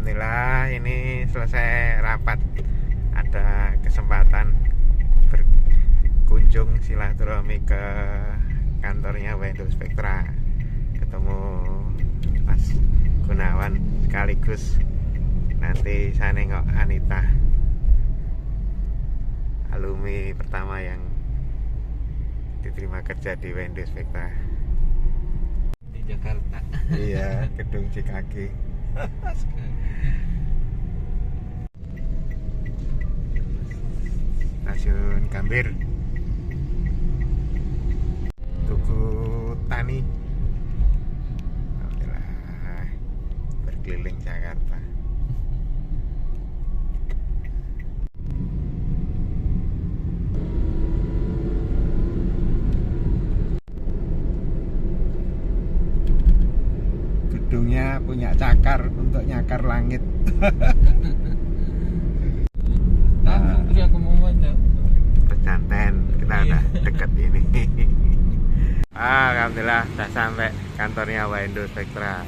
Alhamdulillah ini selesai rapat. Ada kesempatan berkunjung silaturahmi ke kantornya Windows Spectra. Ketemu Mas Gunawan sekaligus nanti saya nengok Anita, alumni pertama yang diterima kerja di Windows Spectra di Jakarta. Iya, gedung CKG. Stasiun Gambir, Tugu Tani. Alhamdulillah berkeliling Jakarta. Gedungnya punya cakar untuk nyakar langit. Tapi aku mau mana? Pesantren, kita udah deket ini. Alhamdulillah sudah sampai kantornya Windows Spectra.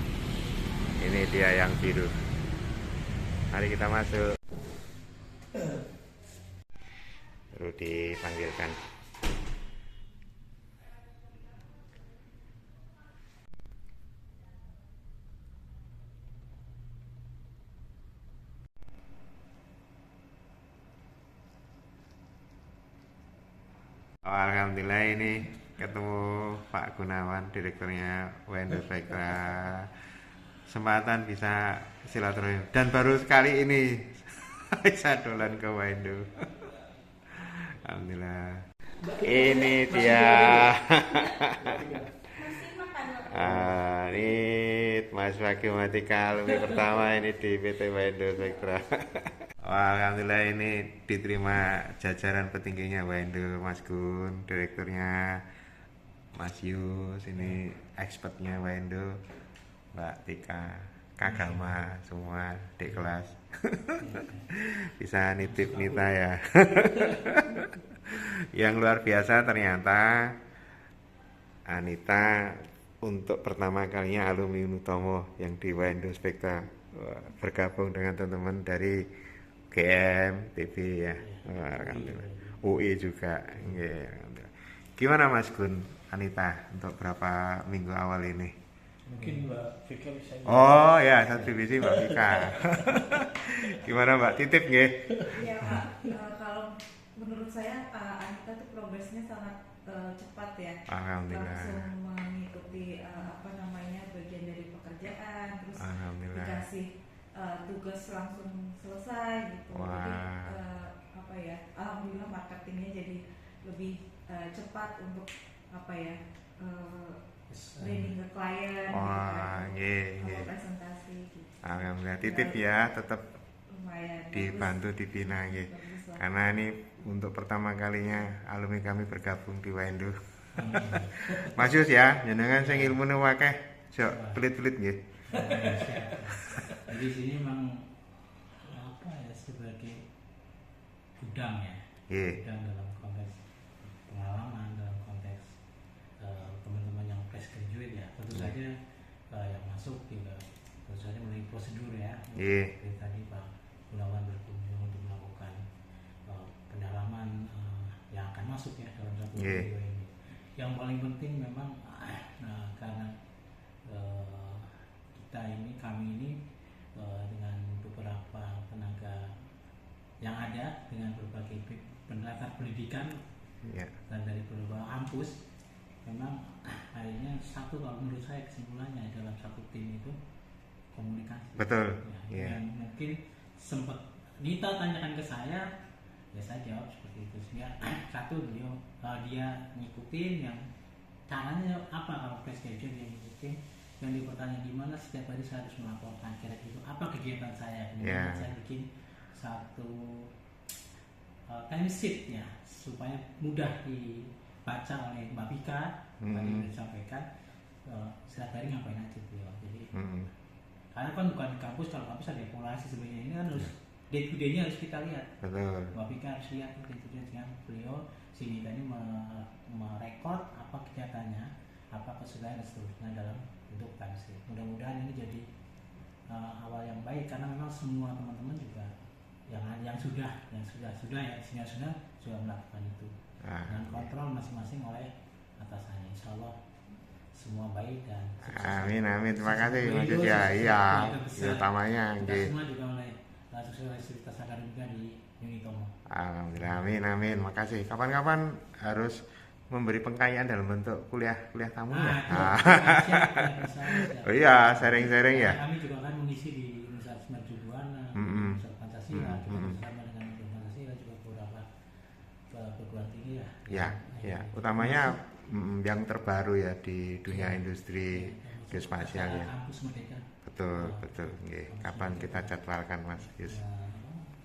Ini dia yang biru. Mari kita masuk. Baru dipanggilkan. Alhamdulillah ini ketemu Pak Gunawan, direkturnya Windows Spectra. Kesempatan bisa silaturahmi dan baru sekali ini saya dolan ke Windows. Alhamdulillah. Ini dia. Ini Mas Wagyu Matika, alumni pertama ini di PT Windows Spectra. Alhamdulillah ini diterima jajaran petingginya Windows, Mas Gun, direkturnya Mas Yus, ini expertnya Windows, Mbak Tika, Kagama, semua di kelas. Bisa nitip Nita ya. Yang luar biasa ternyata Anita untuk pertama kalinya alumni Unutomo yang di Windows Spectra bergabung dengan teman-teman dari GM, TV ya. Alhamdulillah. UI juga. Alhamdulillah. Gimana Mas Gun, Anita untuk berapa minggu awal ini? Mungkin Mbak Vika bisa. Oh ya, satu divisi Mbak Vika. Gimana Mbak, titip nggih? Iya Pak, kalau menurut saya Anita tuh progresnya sangat cepat ya. Alhamdulillah. Langsung mengikuti bagian dari pekerjaan, terus Alhamdulillah. dikasih tugas langsung selesai gitu. Jadi alhamdulillah marketingnya jadi lebih cepat untuk branding ke klien, presentasi gitu. Alhamdulillah, titip ya, tetap Lumayan dibantu dibina nggih. Karena ini untuk pertama kalinya alumni kami bergabung di Windows. Mas Yus ya, jenengan sing ilmune akeh, sok pelit-pelit nggih. Jadi sini memang sebagai gudang ya. Gudang dalam konteks pengalaman, dalam konteks teman-teman yang fresh graduate ya. Tentu saja yang masuk juga tentu saja melalui prosedur ya. Seperti tadi Pak Gunawan berkunjung untuk melakukan pendalaman yang akan masuk ya dalam satu video ini. Yang paling penting memang karena kami ini dengan beberapa tenaga yang ada dengan berbagai latar pendidikan dan dari beberapa kampus, memang akhirnya satu, kalau menurut saya kesimpulannya dalam satu tim itu komunikasi. Betul. Yang mungkin sempat Nita tanyakan ke saya, ya saya jawab seperti itu. Sehingga satu dia ngikutin yang caranya apa, kalau fresh graduate dia ngikutin, yang dipertanya gimana setiap hari saya harus melaporkan kira-kira itu apa kegiatan saya. Kemudian saya bikin satu time sheet ya supaya mudah dibaca oleh Mbak Vika. Tadi sudah disampaikan setiap hari ngapain aja beliau. Jadi karena kan bukan di kampus, kalau kampus ada evaluasi sebenarnya, ini kan harus day to day-nya harus kita lihat. Betul. Mbak Vika harus lihat day to day dengan beliau sini tadi merekod apa kegiatannya, apa kesulitan dan seterusnya dalam bentuk time sheet. Mudah-mudahan ini jadi awal yang baik, karena memang semua teman-teman juga yang sudah melakukan itu dengan kontrol masing-masing oleh atasannya. Insya Allah semua baik dan sukses. Amin amin, terima kasih Mas Sekaligus ya. Iya, besar. utamanya Kita nggih. semua juga oleh sukses Universitas Akademika di Unitomo. Alhamdulillah, amin amin, makasih. Kapan-kapan harus memberi pengkayaan dalam bentuk kuliah tamu ya. Siap. Oh iya, sharing-sharing ya. Kami juga akan mengisi di Universitas Mercubuana, Mm-mm. Universitas Pancasila, kita Mm-mm. bersama dengan Universitas Pancasila juga beberapa perguruan tinggi ya. Ya, ya. Utamanya yang terbaru ya di dunia industri geospasial ya. Kampus Merdeka. Betul, betul. Nggih. Kapan kita jadwalkan Mas Yus?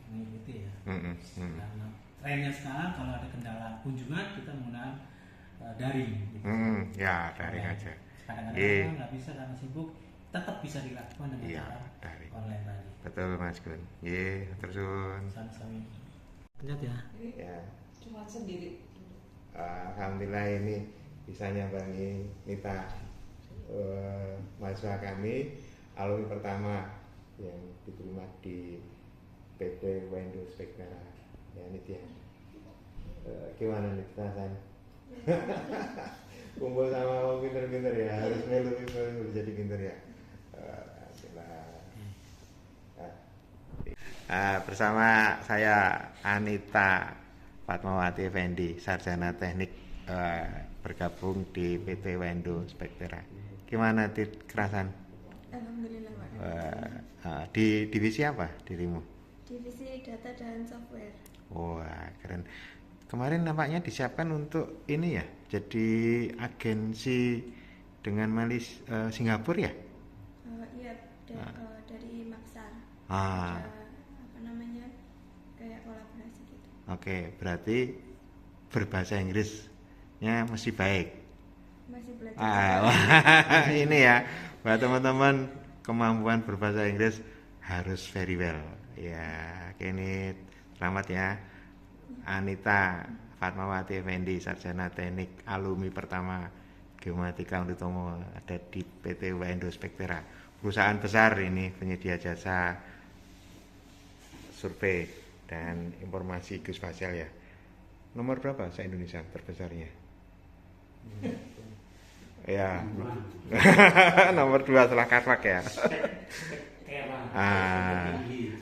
Mengikuti ya. Mm-mm. Karena trennya sekarang kalau ada kendala kunjungan kita menggunakan daring. Gitu. Ya, daring aja. Kadang-kadang Iya. orang nggak bisa karena sibuk, tetap bisa dilakukan dengan Iya, cara daring. online tadi. Betul Mas Gun. Nggih, tersun. Sama-sama. Lihat ya. Ini Ya. cuma sendiri. Alhamdulillah ini bisa nyambangi Nita, mahasiswa kami alumni pertama yang diterima di PT Wendo Spektra. Ya ini dia. Gimana nih perasaan? Kumpul sama orang pinter-pinter ya, harus melu jadi pinter ya. Alhamdulillah. Bersama saya Anita Fatmawati Effendi, sarjana teknik, bergabung di PT Wendo Spektra. Gimana kerasan? Alhamdulillah Pak. Di divisi apa dirimu? Divisi data dan software. Wah keren. Kemarin nampaknya disiapkan untuk ini ya, jadi agensi dengan Singapura ya? Iya, dari Maksar. Ah. Ada apa namanya, kayak kolaborasi gitu. Oke, berarti berbahasa Inggrisnya masih baik. Masih belajar. Wah, ini ya, buat teman-teman kemampuan berbahasa Inggris harus very well. Ya, ini selamat ya. Anita Fatmawati Effendi, sarjana teknik, alumni pertama Geomatika Unitomo, ada di PT Wendo Spektra. Perusahaan besar ini, penyedia jasa survei dan informasi geospasial ya. Nomor berapa se-Indonesia terbesarnya? Ya. Nomor 2 setelah Kaswak ya.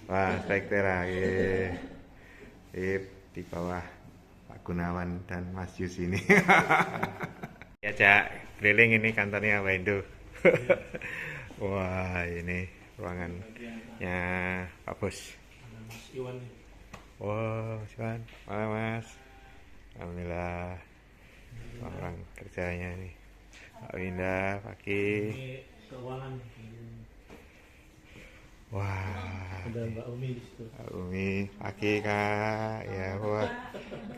Wah, Spektra. Di bawah Pak Gunawan dan Mas Yus ini. Ya, Cak, keliling ini kantornya Wendo. Wah, ini ruangannya Pak Bos. Mas Iwan. Wah, Mas Iwan. Malam, Mas. Alhamdulillah. Orang kerjanya ini. Pak Winda, pagi. Ini keuangan. Wah. Ada Mbak Umi di situ. Pak Umi, pagi Kak. Ya, wah.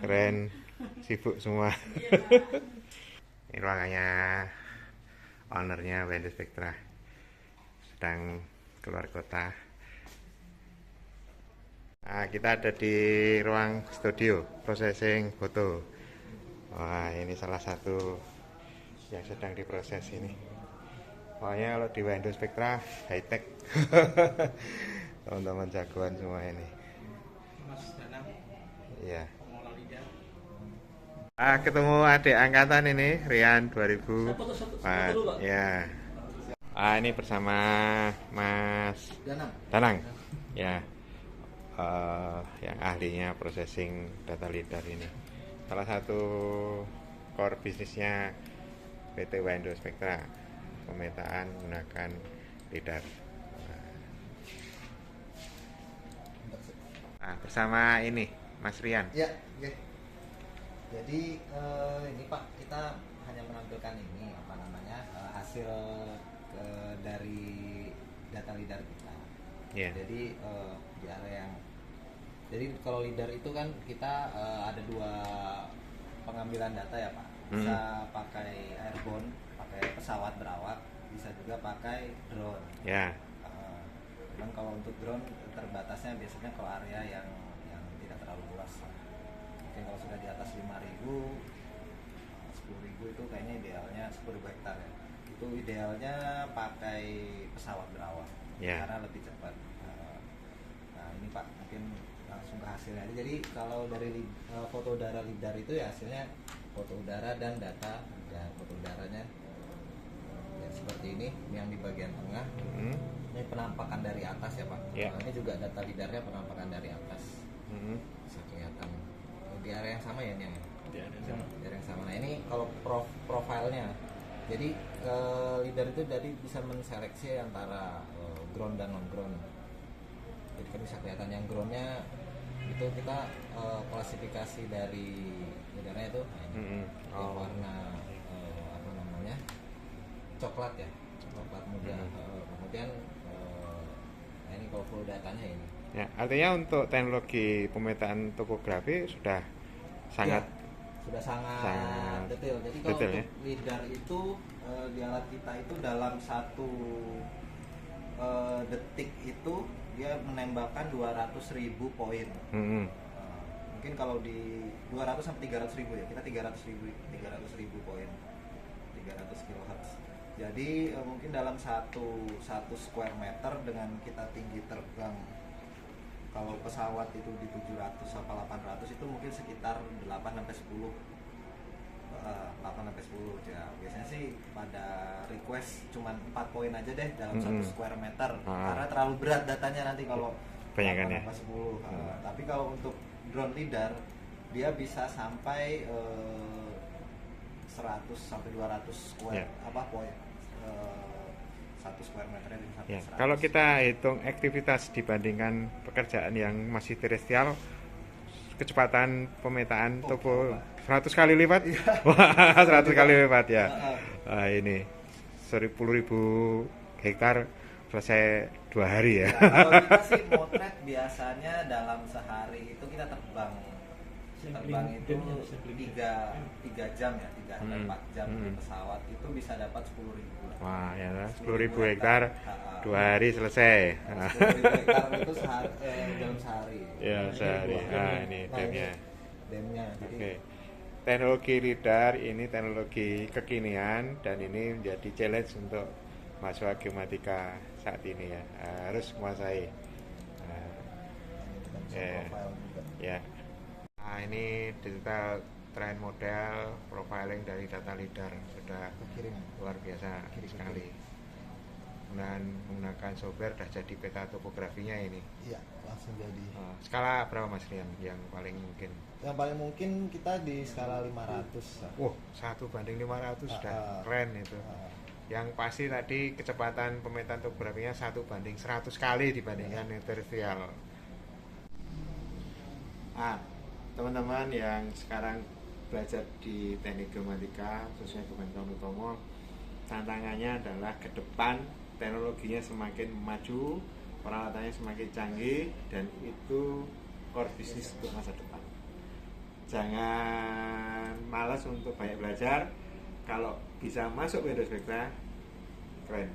Keren. Sibuk semua. Ini ruangannya ownernya Wendo Spektra. Sedang keluar kota. Nah, kita ada di ruang studio processing foto. Wah, ini salah satu yang sedang diproses ini. Pokoknya kalau di Wendo Spektra high tech. Teman-teman jagoan semua ini. Mas Danang, Iya. pengelola lidah. Ketemu adik angkatan ini Rian 2000. Ya. Ini bersama Mas Danang. Ya. Yang ahlinya processing data lidar ini. Salah satu core bisnisnya PT Wendo Spektra, pemetaan menggunakan lidar. Bersama ini Mas Rian. Ya, oke. Jadi ini Pak, kita hanya menampilkan ini apa namanya hasil dari data lidar kita. Iya. Jadi di area yang kalau lidar itu kan kita ada 2 pengambilan data ya Pak. Bisa pakai airborne, pakai pesawat berawak, bisa juga pakai drone. Ya. Cuman kalau untuk drone terbatasnya biasanya ke area yang tidak terlalu luas. Mungkin kalau sudah di atas 5.000, 10.000 itu kayaknya idealnya 10.000 hektar ya. Itu idealnya pakai pesawat berawak. Ya. karena lebih cepat. Nah ini Pak mungkin langsung ke hasilnya aja. Jadi kalau dari foto udara lidar itu ya hasilnya foto udara dan data, dan foto udaranya ya seperti ini yang di bagian tengah. Ini penampakan dari atas ya Pak. Ya. Ini juga data lidarnya penampakan dari atas, bisa kelihatan di area yang sama ya ini ya. Di area yang sama. Nah ini kalau profilnya, jadi lidar itu jadi bisa menseleksi antara ground dan non ground. Jadi kan bisa kelihatan yang groundnya itu kita klasifikasi dari lidarnya itu yang warna apa namanya, coklat ya, coklat muda. Kemudian nah ini kalau full datanya ini. Ya, artinya untuk teknologi pemetaan topografi sudah sangat Sudah sangat sangat detail. Jadi kalau detail, untuk ya? lidar itu di alat kita itu dalam 1 detik itu dia menembakkan 200.000 poin. Mungkin kalau di 200 sampai 300.000 ya, kita 300.000 poin, 300 kHz. Jadi mungkin dalam satu square meter dengan kita tinggi terbang, kalau pesawat itu di 700 sampai 800 itu mungkin sekitar 8 sampai 10 ya. Biasanya sih pada request cuman 4 poin aja deh dalam 1 square meter. Karena terlalu berat datanya nanti kalau Banyakan 8 ya? sampai 10. Tapi kalau untuk drone lidar dia bisa sampai 100 sampai 200 square poin. 1 square meternya bisa sampai ya. 100. Kalau kita hitung aktivitas dibandingkan pekerjaan yang masih terestrial, kecepatan pemetaan topo 100 kali lipat. Wah, 100 kali lipat ya. Nah, ini 10.000 hektar selesai 2 hari ya. Kalau kita sih motret biasanya dalam sehari itu kita terbang itu 3 jam ya, 3 sampai 4 jam di pesawat itu bisa dapat 10.000. Wah, ya 10.000 hektar 2 hari selesai. 10.000 hektar itu dalam sehari. Ya, sehari. Nah, ini demnya. Demnya. Jadi Oke. Teknologi lidar ini teknologi kekinian dan ini menjadi challenge untuk mahasiswa geomatika saat ini ya. Harus menguasai. Nah, kita bisa ya. profile juga. Ya. Nah, ini digital train model profiling dari data lidar sudah Kirim. luar biasa sekali. Dan menggunakan software sudah jadi peta topografinya ini. Iya, langsung jadi. Skala berapa Mas Rian yang paling mungkin? Yang paling mungkin kita di skala 500. Wah, 1/500 sudah keren itu. Yang pasti tadi kecepatan pemetaan topografinya 1/100 kali dibandingkan yang terestrial. Teman-teman yang sekarang belajar di teknik geomatika khususnya Bukan Tahun Utomo, tantangannya adalah ke depan teknologinya semakin maju, peralatannya semakin canggih, dan itu core bisnis untuk masa depan. Jangan malas untuk banyak belajar. Kalau bisa masuk Windows Vectra, keren.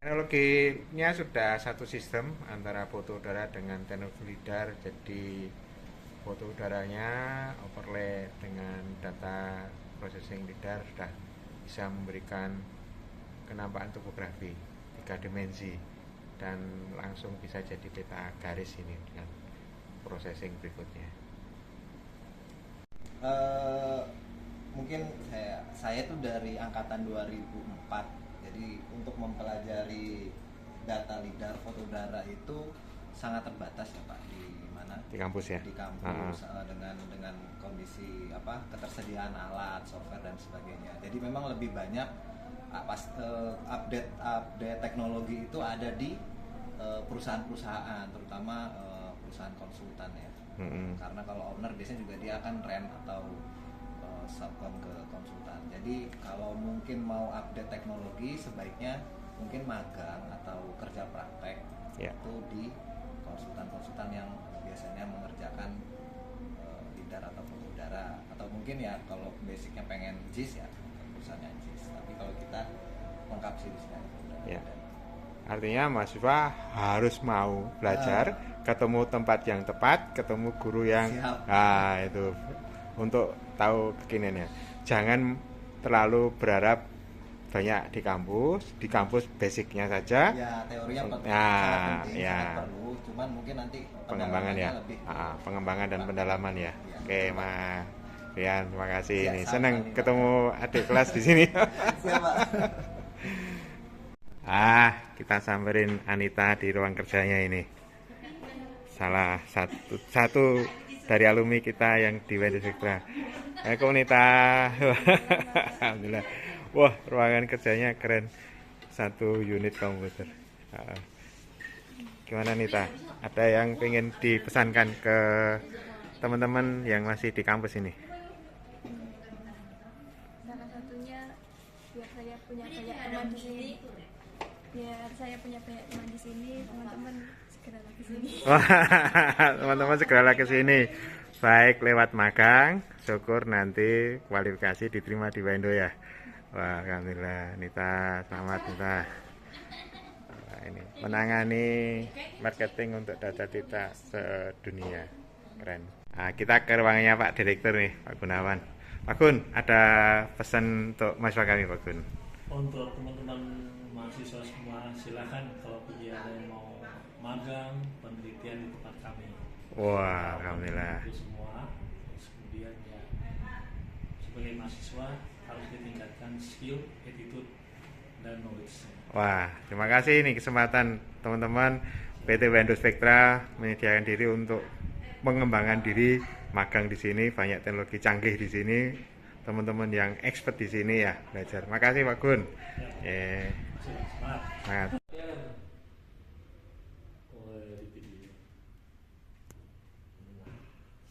Teknologinya sudah satu sistem antara foto udara dengan teknologi lidar. Jadi foto udaranya overlay dengan data processing lidar sudah bisa memberikan kenampakan topografi 3 dimensi dan langsung bisa jadi peta garis ini dengan processing berikutnya. Mungkin saya tuh dari angkatan 2004. Jadi untuk mempelajari data lidar foto udara itu sangat terbatas ya Pak, di mana? Di kampus ya. Di kampus dengan kondisi ketersediaan alat, software dan sebagainya. Jadi memang lebih banyak update teknologi itu ada di perusahaan-perusahaan, terutama perusahaan konsultan ya. Karena kalau owner biasanya juga dia akan rent atau subcon ke konsultan. Jadi kalau mungkin mau update teknologi sebaiknya mungkin magang atau kerja praktek itu di konsultan-konsultan yang biasanya mengerjakan lidar atau foto udara, atau mungkin ya kalau basicnya pengen JIS ya perusahaannya JIS. Tapi kalau kita lengkap sih di sini. Ya. Artinya mahasiswa harus mau belajar, ketemu tempat yang tepat, ketemu guru yang itu untuk tahu kekiniannya. jangan terlalu berharap banyak di kampus basicnya saja. Ya teorinya Nah, sangat penting, ya. sangat perlu, cuman mungkin nanti Pengembangan ya. lebih. Pengembangan dan pendalaman ya. Ya. Oke, Mas Rian, terima kasih. Ya, Ini sama senang nih, Pak. ketemu adik kelas di sini. Siap, Pak. Kita samperin Anita di ruang kerjanya ini. Salah satu dari alumni kita yang di Waindu Spectra. Assalamualaikum Nita. Alhamdulillah. Wah, ruangan kerjanya keren. 1 unit komputer. Gimana Nita? Ada yang pengen dipesankan ke teman-teman yang masih di kampus ini? Salah satunya biar saya punya banyak teman di sini. Biar saya punya banyak teman di sini, teman-teman segeralah ke sini. Wah, teman-teman segeralah ke sini. Baik lewat magang, syukur nanti kualifikasi diterima di Waindu ya. Wah, alhamdulillah Nita, selamat Nita. Wah, ini menangani marketing untuk data sedunia. Keren. Kita ke ruangannya Pak Direktur nih, Pak Gunawan. Pak Gun, ada pesan untuk mahasiswa kami Pak Gun. Untuk teman-teman mahasiswa semua, silakan kalau ada yang mau magang, penelitian di tempat kami. Wah, alhamdulillah. Itu semua. Terus kemudian ya sebagai mahasiswa harus ditingkatkan skill, attitude, dan knowledge. Wah, terima kasih nih kesempatan teman-teman PT Waindu Spectra menyediakan diri untuk mengembangkan diri, magang di sini, banyak teknologi canggih di sini, teman-teman yang expert di sini ya belajar. Makasih Pak Gun. Ya. Semangat. Semangat.